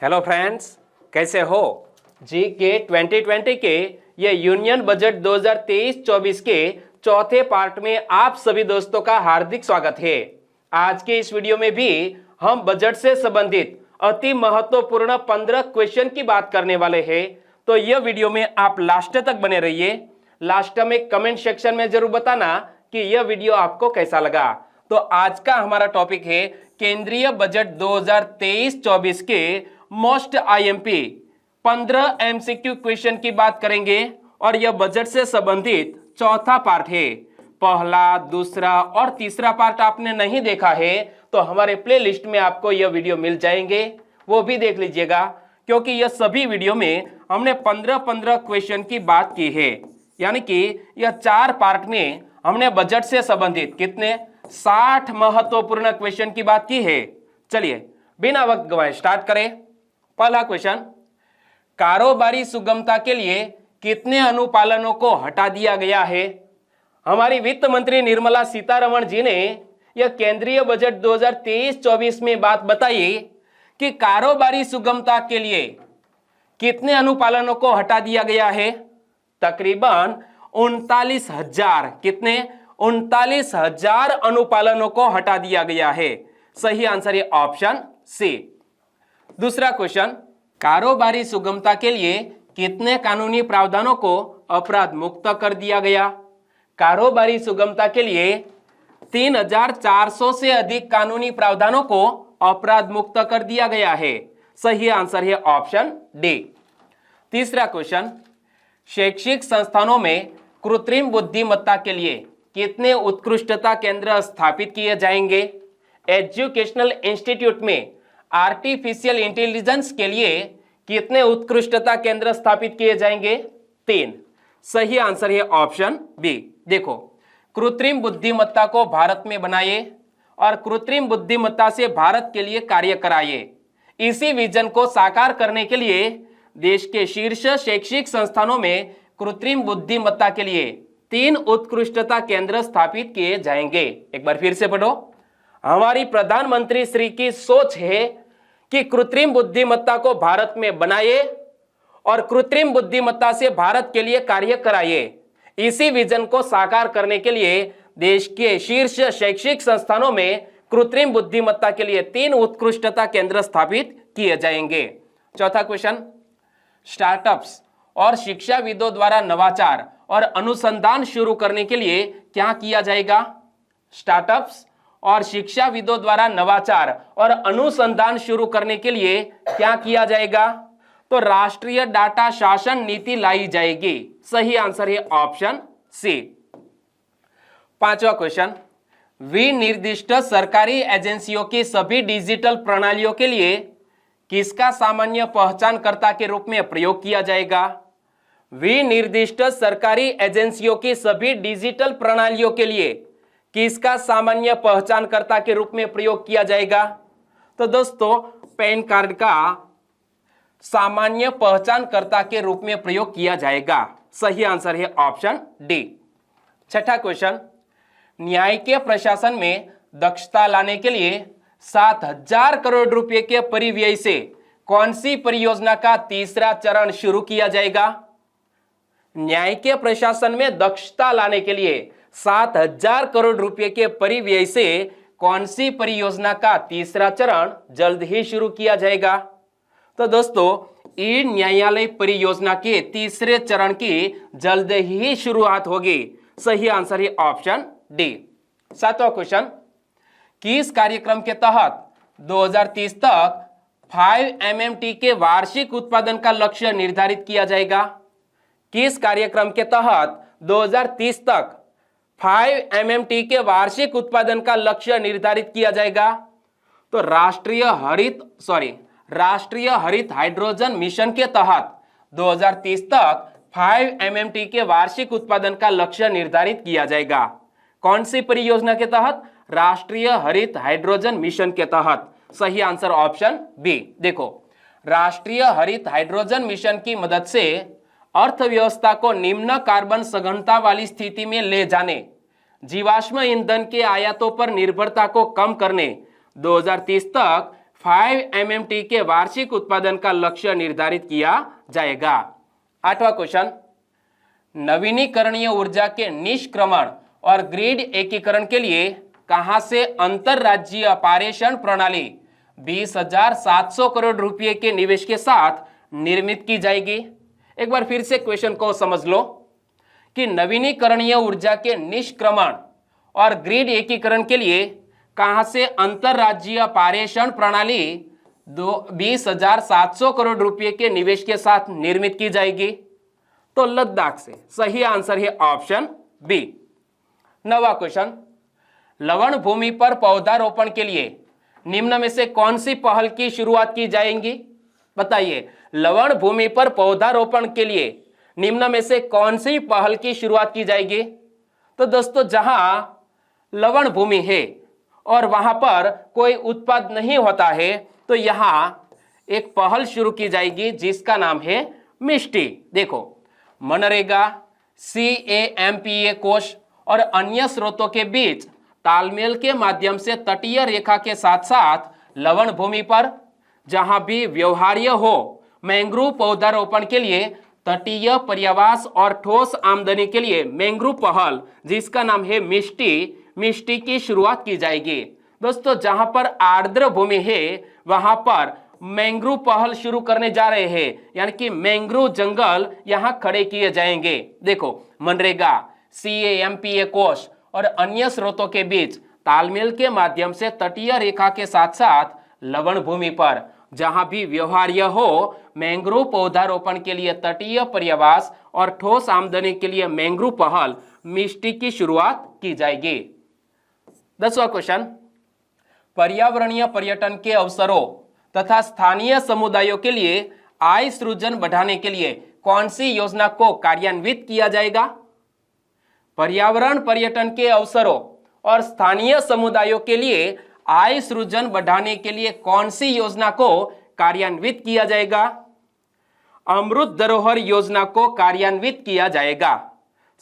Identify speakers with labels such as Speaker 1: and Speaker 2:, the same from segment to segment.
Speaker 1: Hello friends, कैसे हो? जी के 2020 के ये यूनियन बजट 2023-24 के चौथे पार्ट में आप सभी दोस्तों का हार्दिक स्वागत है। आज के इस वीडियो में भी हम बजट से संबंधित अति महत्वपूर्ण 15 क्वेश्चन की बात करने वाले हैं। तो यह वीडियो में आप लास्ट तक बने रहिए। लास्ट में कमेंट सेक्शन में जरूर बताना कि यह वीडियो आपको कैसा लगा। तो आज का हमारा टॉपिक है केंद्रीय बजट 2023-24 के मोस्ट आईएमपी 15 एमसीक्यू क्वेश्चन की बात करेंगे और यह बजट से संबंधित चौथा पार्ट है। पहला, दूसरा और तीसरा पार्ट आपने नहीं देखा है तो हमारे प्लेलिस्ट में आपको यह वीडियो मिल जाएंगे, वो भी देख लीजिएगा, क्योंकि यह सभी वीडियो में हमने 15 क्वेश्चन की बात की है। यानी कि यह 4 पार्ट में हमने बजट से संबंधित कितने 60 महत्वपूर्ण क्वेश्चन की बात की है। चलिए बिना वक्त गवाए स्टार्ट करें। पहला क्वेश्चन, कारोबारी सुगमता के लिए कितने अनुपालनों को हटा दिया गया है? हमारी वित्त मंत्री निर्मला सीतारमण जी ने यह केंद्रीय बजट 2023-24 में बात बताई कि कारोबारी सुगमता के लिए कितने अनुपालनों को हटा दिया गया है। तकरीबन 39,000 कितने 39,000 अनुपालनों को हटा दिया गया है। सही आंसर है ऑप्शन सी। दूसरा क्वेश्चन, कारोबारी सुगमता के लिए कितने कानूनी प्रावधानों को अपराध मुक्त कर दिया गया? कारोबारी सुगमता के लिए 3,400 से अधिक कानूनी प्रावधानों को अपराध मुक्त कर दिया गया है। सही आंसर है ऑप्शन डी। तीसरा क्वेश्चन, शैक्षिक संस्थानों में कृत्रिम बुद्धिमत्ता के लिए कितने उत्कृष्टता केंद्र स्थापित किए जाएंगे? एजुकेशनल इंस्टीट्यूट में आर्टिफिशियल इंटेलिजेंस के लिए कितने उत्कृष्टता केंद्र स्थापित किए जाएंगे? 3। सही आंसर है ऑप्शन बी। देखो, कृत्रिम बुद्धिमत्ता को भारत में बनाइए और कृत्रिम बुद्धिमत्ता से भारत के लिए कार्य कराइए। इसी विजन को साकार करने के लिए देश के शीर्ष शैक्षिक संस्थानों में कृत्रिम बुद्धिमत्ता के लिए 3 उत्कृष्टता केंद्र स्थापित किए जाएंगे। एक बार फिर से पढ़ो। हमारी प्रधानमंत्री श्री की सोच है कि कृत्रिम बुद्धिमत्ता को भारत में बनाइए और कृत्रिम बुद्धिमत्ता से भारत के लिए कार्य कराइए। इसी विजन को साकार करने के लिए देश के शीर्ष शैक्षिक संस्थानों में कृत्रिम बुद्धिमत्ता के लिए 3 उत्कृष्टता केंद्र स्थापित किए जाएंगे। चौथा क्वेश्चन, स्टार्टअप्स और शिक्षाविदों द्वारा नवाचार और अनुसंधान शुरू करने के लिए क्या किया जाएगा? स्टार्टअप्स और शिक्षाविदों द्वारा नवाचार और अनुसंधान शुरू करने के लिए क्या किया जाएगा? तो राष्ट्रीय डाटा शासन नीति लाई जाएगी। सही आंसर है ऑप्शन सी। पांचवा क्वेश्चन, विनिर्दिष्ट सरकारी एजेंसियों की सभी डिजिटल प्रणालियों के लिए किसका सामान्य पहचानकर्ता के रूप में प्रयोग किया जाएगा? विनिर्दिष्ट सरकारी एजेंसियों की सभी डिजिटल प्रणालियों के लिए किसका सामान्य पहचानकर्ता के रूप में प्रयोग किया जाएगा? तो दोस्तों, पैन कार्ड का सामान्य पहचानकर्ता के रूप में प्रयोग किया जाएगा। सही आंसर है ऑप्शन डी। छठा क्वेश्चन, न्यायिक प्रशासन में दक्षता लाने के लिए 7,000 करोड़ रुपए के परिव्यय से कौन सी परियोजना का तीसरा चरण शुरू किया जाएगा? न्यायिक प्रशासन में दक्षता लाने के लिए 7,000 करोड़ रुपए के परिव्यय से कौन सी परियोजना का तीसरा चरण जल्द ही शुरू किया जाएगा? तो दोस्तों, ई न्यायालय परियोजना के तीसरे चरण की जल्द ही शुरुआत होगी। सही आंसर है ऑप्शन डी। सातवां क्वेश्चन, किस कार्यक्रम के तहत 2030 तक 5 MMT के वार्षिक उत्पादन का लक्ष्य निर्धारित किया जाएगा? किस कार्यक्रम के तहत 2030 तक 5 MMT के वार्षिक उत्पादन का लक्ष्य निर्धारित किया जाएगा? तो राष्ट्रीय हरित हाइड्रोजन मिशन के तहत 2030 तक 5 MMT के वार्षिक उत्पादन का लक्ष्य निर्धारित किया जाएगा। कौन सी परियोजना के तहत? राष्ट्रीय हरित हाइड्रोजन मिशन के तहत। सही आंसर ऑप्शन बी। देखो, राष्ट्रीय हरित हाइड्रोजन मिशन की मदद से अर्थव्यवस्था को निम्न कार्बन सघनता वाली स्थिति में ले जाने, जीवाश्म ईंधन के आयातों पर निर्भरता को कम करने, 2030 तक 5 MMT के वार्षिक उत्पादन का लक्ष्य निर्धारित किया जाएगा। 8वां क्वेश्चन, नवीनीकरणीय ऊर्जा के निष्क्रमण और ग्रिड एकीकरण के लिए कहां से अंतरराज्यीय पारेषण प्रणाली 20,700 करोड़ रुपए के निवेश के साथ निर्मित की जाएगी। एक बार फिर से क्वेश्चन को समझ लो कि नवीनीकरणीय ऊर्जा के निष्क्रमण और ग्रिड एकीकरण के लिए कहां से अंतरराज्यीय पारेषण प्रणाली 20,700 करोड़ रुपए के निवेश के साथ निर्मित की जाएगी। तो लद्दाख से। सही आंसर है ऑप्शन बी। 9वां क्वेश्चन, लवण भूमि पर पौधारोपण के लिए निम्न में से कौन सी पहल की शुरुआत की जाएगी? बताइए, लवण भूमि पर पौधारोपण के लिए निम्न में से कौन सी पहल की शुरुआत की जाएगी? तो दोस्तों, जहां लवण भूमि है और वहां पर कोई उत्पाद नहीं होता है तो यहां एक पहल शुरू की जाएगी जिसका नाम है मिष्टी। देखो, मनरेगा, CAMPA कोष और अन्य स्रोतों के बीच तालमेल के माध्यम से तटीय रेखा के साथ साथ लवण भूमि पर जहां भी व्यवहार्य हो मैंग्रोव पौधारोपण के लिए तटीय पर्यावास और ठोस आमदनी के लिए मैंग्रोव पहल जिसका नाम है मिष्टी की शुरुआत की जाएगी। दोस्तों, जहां पर आर्द्र भूमि है वहां पर मैंग्रोव पहल शुरू करने जा रहे हैं, यानी कि मैंग्रोव जंगल यहां खड़े किए जाएंगे। देखो, मनरेगा, CAMPA कोष और अन्य स्रोतों के बीच तालमेल के माध्यम से तटीय रेखा के साथ साथ लवण भूमि पर जहां भी व्यवहार्य हो मैंग्रोव पौधारोपण के लिए तटीय पर्यावास और ठोस आमदनी के लिए मैंग्रोव पहल मिष्टी की शुरुआत की जाएगी। 10वां क्वेश्चन, पर्यावरणीय पर्यटन के अवसरों तथा स्थानीय समुदायों के लिए आय सृजन बढ़ाने के लिए कौन सी योजना को कार्यान्वित किया जाएगा? पर्यावरण पर्यटन के अवसरों और स्थानीय समुदायों के लिए आय सृजन बढ़ाने के लिए कौन सी योजना को कार्यान्वित किया जाएगा? अमृत धरोहर योजना को कार्यान्वित किया जाएगा।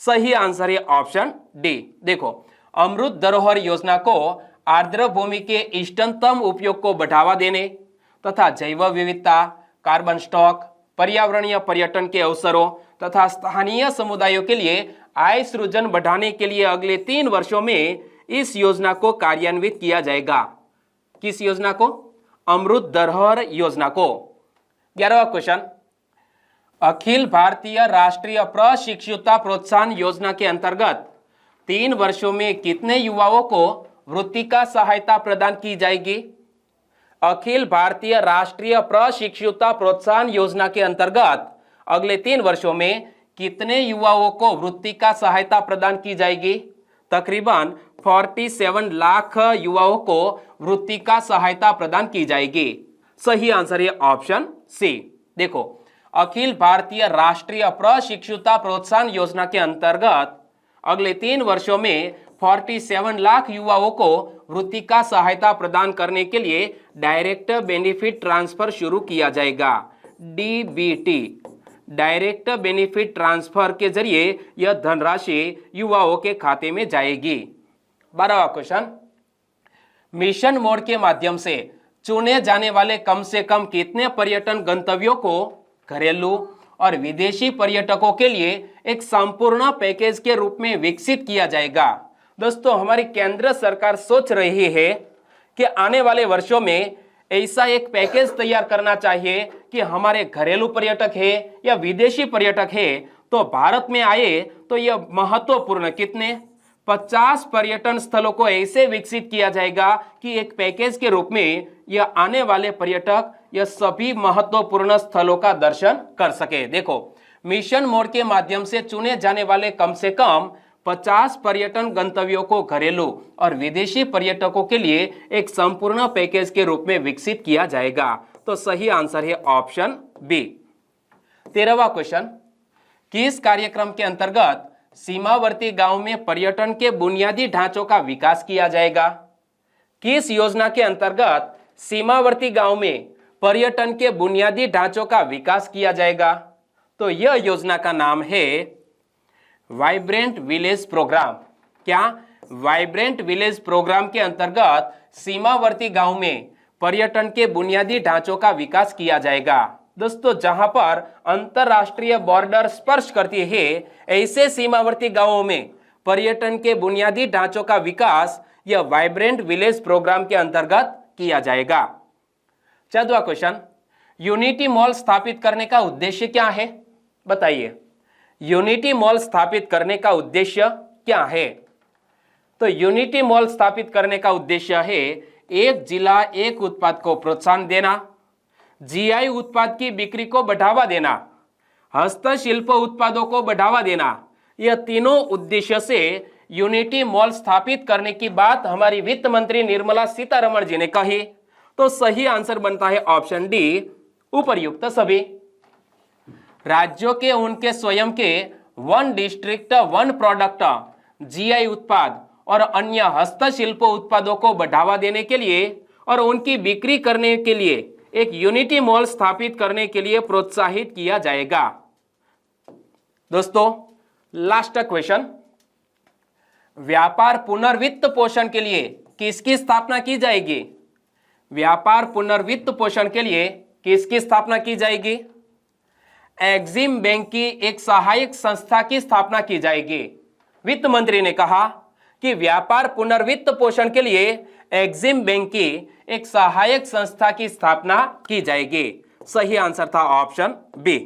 Speaker 1: सही आंसर है ऑप्शन डी। देखो, अमृत धरोहर योजना को आर्द्र भूमि के इष्टतम उपयोग को बढ़ावा देने तथा जैव विविधता, कार्बन स्टॉक, पर्यावरणीय पर्यटन के अवसरों तथा स्थानीय समुदायों के लिए आय सृजन बढ़ाने के लिए अगले 3 वर्षों में इस योजना को कार्यान्वित किया जाएगा। किस योजना को? अमृत धरोहर योजना को। 11वां क्वेश्चन, अखिल भारतीय राष्ट्रीय प्रशिक्षुता प्रोत्साहन योजना के अंतर्गत 3 वर्षों में कितने युवाओं को वृत्ति का सहायता प्रदान की जाएगी? अखिल भारतीय राष्ट्रीय प्रशिक्षुता प्रोत्साहन योजना के अंतर्गत अगले 3 वर्षों में कितने युवाओं को वृत्ति का सहायता प्रदान की जाएगी? तकरीबन 47 लाख युवाओं को वृत्ति का सहायता प्रदान की जाएगी। सही आंसर है ऑप्शन सी। देखो, अखिल भारतीय राष्ट्रीय प्रशिक्षुता प्रोत्साहन योजना के अंतर्गत अगले 3 वर्षों में 47 लाख युवाओं को वृत्ति का सहायता प्रदान करने के लिए डायरेक्ट बेनिफिट ट्रांसफर शुरू किया जाएगा। DBT, डायरेक्ट बेनिफिट ट्रांसफर के जरिए यह धनराशि युवाओं के खाते में जाएगी। 12वां क्वेश्चन, मिशन मोड के माध्यम से चुने जाने वाले कम से कम कितने पर्यटन गंतव्यों को घरेलू और विदेशी पर्यटकों के लिए एक संपूर्ण पैकेज के रूप में विकसित किया जाएगा? दोस्तों, हमारी केंद्र सरकार सोच रही है कि आने वाले वर्षों में ऐसा एक पैकेज तैयार करना चाहिए कि हमारे घरेलू पर्यटक है या विदेशी पर्यटक है तो भारत में आए तो यह महत्वपूर्ण कितने 50 पर्यटन स्थलों को ऐसे विकसित किया जाएगा कि एक पैकेज के रूप में यह आने वाले पर्यटक यह सभी महत्वपूर्ण स्थलों का दर्शन कर सके। देखो, मिशन मोड के माध्यम से चुने जाने वाले कम से कम 50 पर्यटन गंतव्यों को घरेलू और विदेशी पर्यटकों के लिए एक संपूर्ण पैकेज के रूप में विकसित किया जाएगा। तो सही आंसर है ऑप्शन बी। 13वां क्वेश्चन, किस कार्यक्रम के अंतर्गत सीमावर्ती गांव में पर्यटन के बुनियादी ढांचों का विकास किया जाएगा? किस योजना के अंतर्गत सीमावर्ती गांव में पर्यटन के बुनियादी ढांचों का विकास किया जाएगा? तो यह योजना का नाम है वाइब्रेंट विलेज प्रोग्राम। क्या? वाइब्रेंट विलेज प्रोग्राम के अंतर्गत सीमावर्ती गांव में पर्यटन के बुनियादी ढांचों का विकास किया जाएगा। दोस्तों, जहां पर अंतरराष्ट्रीय बॉर्डर स्पर्श करती है ऐसे सीमावर्ती गांवों में पर्यटन के बुनियादी ढांचों का विकास यह वाइब्रेंट विलेज प्रोग्राम के अंतर्गत किया जाएगा। 14वां क्वेश्चन, यूनिटी मॉल स्थापित करने का उद्देश्य क्या है? बताइए, यूनिटी मॉल स्थापित करने का उद्देश्य क्या है? तो यूनिटी मॉल स्थापित करने का उद्देश्य है एक जिला एक उत्पाद को प्रोत्साहन देना, जीआई उत्पाद की बिक्री को बढ़ावा देना, हस्तशिल्प उत्पादों को बढ़ावा देना। यह तीनों उद्देश्य से यूनिटी मॉल स्थापित करने की बात हमारी वित्त मंत्री निर्मला सीतारमण जी ने कही। तो सही आंसर बनता है ऑप्शन डी, उपर्युक्त सभी। राज्यों के उनके स्वयं के one district one product GI उत्पाद और अन्य हस्तशिल्प उत्पादों को बढ़ावा देने के लिए और उनकी बिक्री करने के लिए एक यूनिटी मॉल स्थापित करने के लिए प्रोत्साहित किया जाएगा। दोस्तों, लास्ट क्वेश्चन, व्यापार पुनर्वित्त पोषण के लिए किसकी स्थापना की जाएगी? व्यापार पुनर्वित्त पोषण के लिए किसकी स्थापना की जाएगी? एक्जिम बैंक की एक सहायक संस्था की स्थापना की जाएगी। वित्त मंत्री ने कहा कि व्यापार पुनर्वित्त पोषण के लिए एक्जिम बैंक की एक सहायक संस्था की स्थापना की जाएगी। सही आंसर था ऑप्शन बी।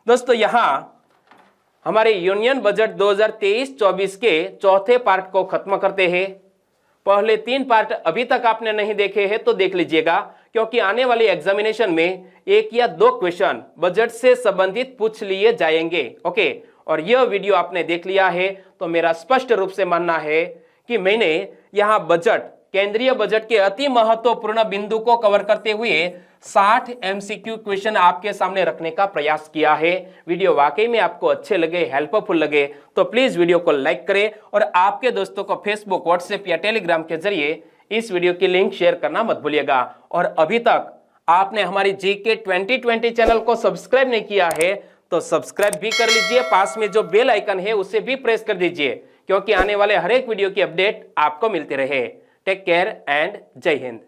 Speaker 1: दोस्तों, यहां हमारे यूनियन बजट 2023-24 के चौथे पार्ट को खत्म करते हैं। पहले 3 पार्ट अभी तक आपने नहीं देखे हैं तो देख लीजिएगा, क्योंकि आने वाली एग्जामिनेशन में 1 या 2 क्वेश्चन बजट से संबंधित पूछ लिए जाएंगे। ओके, और यह वीडियो आपने देख लिया है तो मेरा स्पष्ट रूप से मानना है कि मैंने यहां बजट, केंद्रीय बजट के अति महत्वपूर्ण बिंदु को कवर करते हुए 60 एमसीक्यू क्वेश्चन आपके सामने रखने का प्रयास किया है। वीडियो वाकई में आपको अच्छे लगे, हेल्पफुल लगे तो प्लीज वीडियो को लाइक करें और आपके दोस्तों को फेसबुक, व्हाट्सएप या टेलीग्राम के जरिए इस वीडियो की लिंक शेयर करना मत भूलिएगा। और अभी तक आपने हमारी जीके 2020 चैनल को सब्सक्राइब नहीं किया है तो सब्सक्राइब भी कर लीजिए, पास में जो बेल आइकन है उसे भी प्रेस कर दीजिए, क्योंकि आने वाले हर एक वीडियो की अपडेट आपको मिलती रहे। टेक केयर एंड जय हिंद।